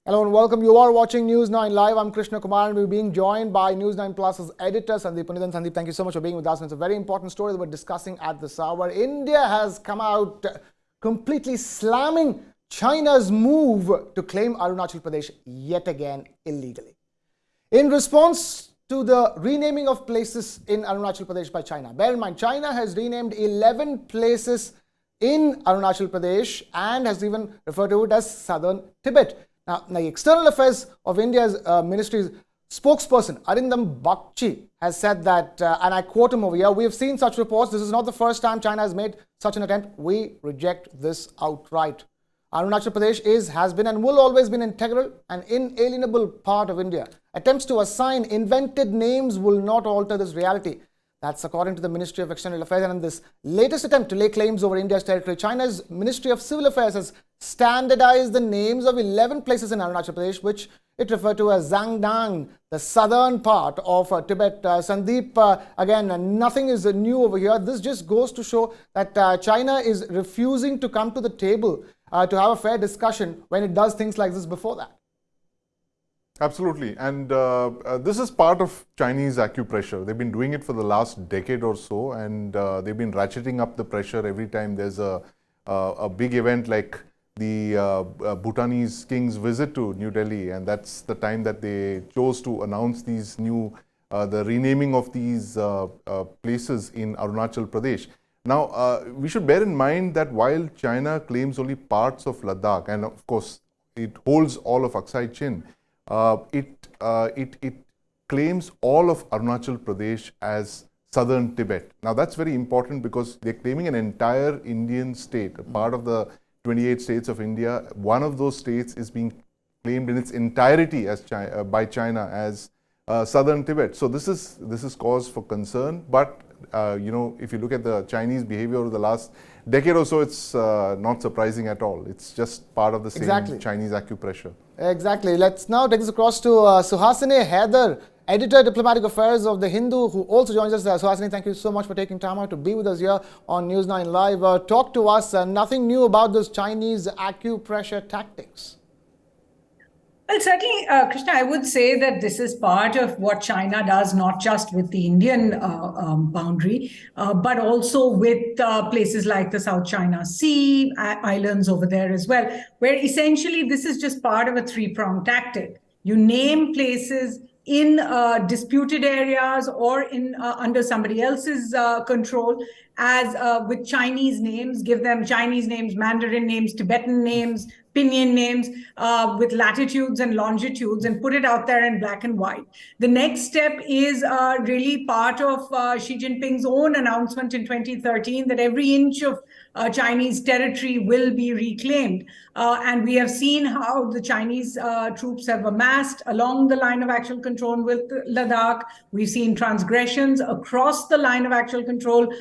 Hello and welcome. You are watching News9 Live. I'm Krishna Kumar and we're being joined by News9 Plus's editor Sandeep Punithan. Sandeep, thank you so much for being with us. And it's a very important story that we're discussing at this hour. India has come out completely slamming China's move to claim Arunachal Pradesh yet again illegally. In response to the renaming of places in Arunachal Pradesh by China. Bear in mind, China has renamed 11 places in Arunachal Pradesh and has even referred to it as Southern Tibet. Now, the External Affairs of India's Ministry's spokesperson, Arindam Bakshi, has said that, and I quote him over here, "We have seen such reports. This is not the first time China has made such an attempt. We reject this outright. Arunachal Pradesh has been and will always be an integral and inalienable part of India. Attempts to assign invented names will not alter this reality." That's according to the Ministry of External Affairs. And in this latest attempt to lay claims over India's territory, China's Ministry of Civil Affairs has standardized the names of 11 places in Arunachal Pradesh, which it referred to as Zhangdang, the southern part of Tibet. Sandeep, again, nothing is new over here. This just goes to show that China is refusing to come to the table to have a fair discussion when it does things like this before that. Absolutely. And this is part of Chinese acupressure. They've been doing it for the last decade or so, and they've been ratcheting up the pressure every time there's a big event like the Bhutanese king's visit to New Delhi. And that's the time that they chose to announce these new, the renaming of these places in Arunachal Pradesh. Now, we should bear in mind that while China claims only parts of Ladakh, and of course, it holds all of Aksai Chin, it claims all of Arunachal Pradesh as southern Tibet. Now that's very important because they're claiming an entire Indian state, a part of the 28 states of India. One of those states is being claimed in its entirety as by China as southern Tibet. So this is cause for concern. But you know, if you look at the Chinese behavior over the last decade or so, it's not surprising at all. It's just part of the same Chinese acupressure. Exactly. Let's now take this across to Suhasini Haider, editor Diplomatic Affairs of The Hindu, who also joins us. Suhasini, thank you so much for taking time out to be with us here on News9 Live. Talk to us. Nothing new about those Chinese acupressure tactics. Well, certainly, Krishna, I would say that this is part of what China does, not just with the Indian boundary, but also with places like the South China Sea, islands over there as well, where essentially this is just part of a three-pronged tactic. You name places in disputed areas or in under somebody else's control as with Chinese names, give them Chinese names, Mandarin names, Tibetan names, Pinyin names with latitudes and longitudes, and put it out there in black and white. The next step is really part of Xi Jinping's own announcement in 2013 that every inch of Chinese territory will be reclaimed. And we have seen how the Chinese troops have amassed along the line of actual control with Ladakh. We've seen transgressions across the line of actual control,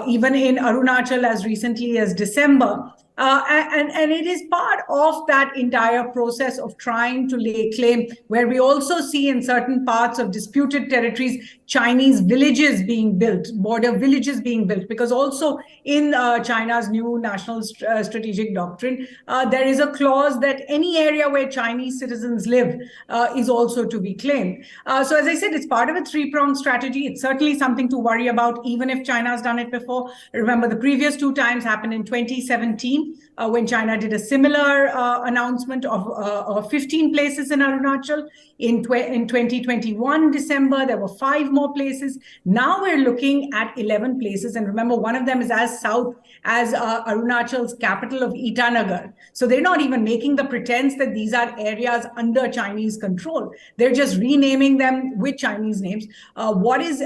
even in Arunachal as recently as December. And it is part of that entire process of trying to lay claim, where we also see in certain parts of disputed territories, Chinese villages being built, border villages being built, because also in China's new national strategic doctrine, there is a clause that any area where Chinese citizens live is also to be claimed. So as I said, it's part of a three-pronged strategy. It's certainly something to worry about, even if China has done it before. Remember, the previous two times happened in 2017, when China did a similar announcement of 15 places in Arunachal. In 2021 December, there were 5 more places. Now we're looking at 11 places. And remember, one of them is as south as Arunachal's capital of Itanagar. So they're not even making the pretense that these are areas under Chinese control. They're just renaming them with Chinese names. What is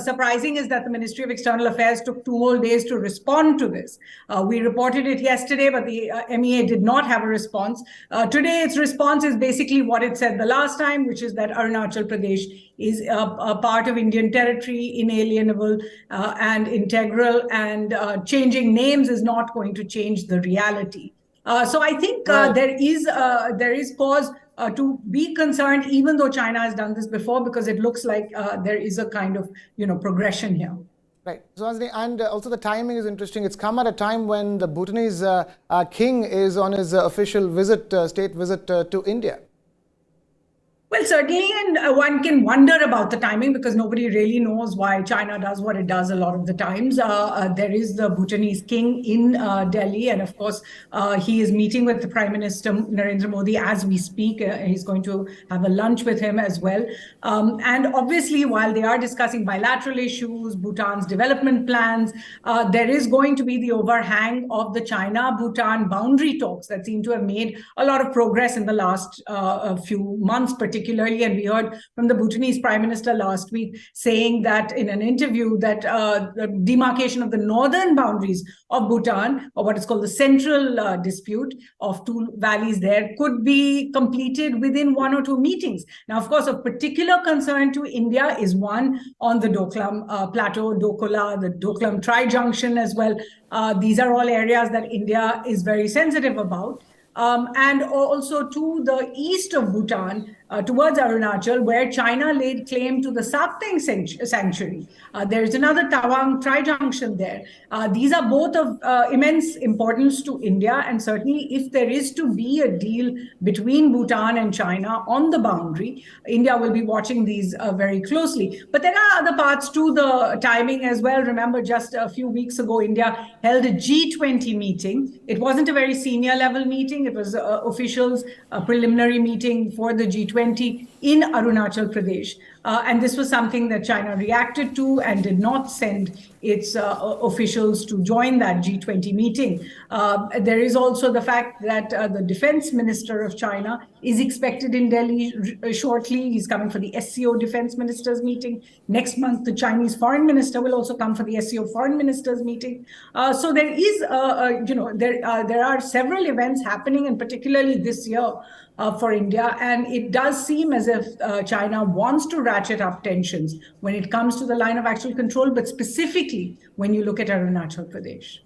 surprising is that the Ministry of External Affairs took 2 whole days to respond to this. We reported it yesterday, but the MEA did not have a response. Today, its response is basically what it said the last time, which is that Arunachal Pradesh is a part of Indian territory, inalienable and integral, and changing names is not going to change the reality. So I think there is cause to be concerned, even though China has done this before, because it looks like there is a kind of progression here. Right. Suhasini, and also the timing is interesting. It's come at a time when the Bhutanese king is on his official visit, state visit to India. Well, certainly, and one can wonder about the timing because nobody really knows why China does what it does a lot of the times. There is the Bhutanese king in Delhi, and of course, he is meeting with the Prime Minister Narendra Modi as we speak. He's going to have a lunch with him as well. And obviously, while they are discussing bilateral issues, Bhutan's development plans, there is going to be the overhang of the China-Bhutan boundary talks that seem to have made a lot of progress in the last few months, particularly, and we heard from the Bhutanese Prime Minister last week saying that in an interview that the demarcation of the northern boundaries of Bhutan, or what is called the central dispute of two valleys there, could be completed within 1 or 2 meetings. Now, of course, of particular concern to India is one on the Doklam Plateau, Dokola, the Doklam Tri-Junction as well. These are all areas that India is very sensitive about. And also to the east of Bhutan, towards Arunachal, where China laid claim to the Sapteng sanctuary. There is another Tawang Tri-Junction there. These are both of immense importance to India, and certainly if there is to be a deal between Bhutan and China on the boundary, India will be watching these very closely. But there are other parts to the timing as well. Remember, just a few weeks ago, India held a G20 meeting. It wasn't a very senior level meeting. It was officials, a preliminary meeting for the G20 in Arunachal Pradesh. And this was something that China reacted to and did not send its officials to join that G20 meeting. There is also the fact that the defense minister of China is expected in Delhi shortly. He's coming for the SCO defense ministers meeting. Next month, the Chinese foreign minister will also come for the SCO foreign ministers meeting. So there is, there are several events happening, and particularly this year, for India, and it does seem as if China wants to ratchet up tensions when it comes to the line of actual control, but specifically when you look at Arunachal Pradesh.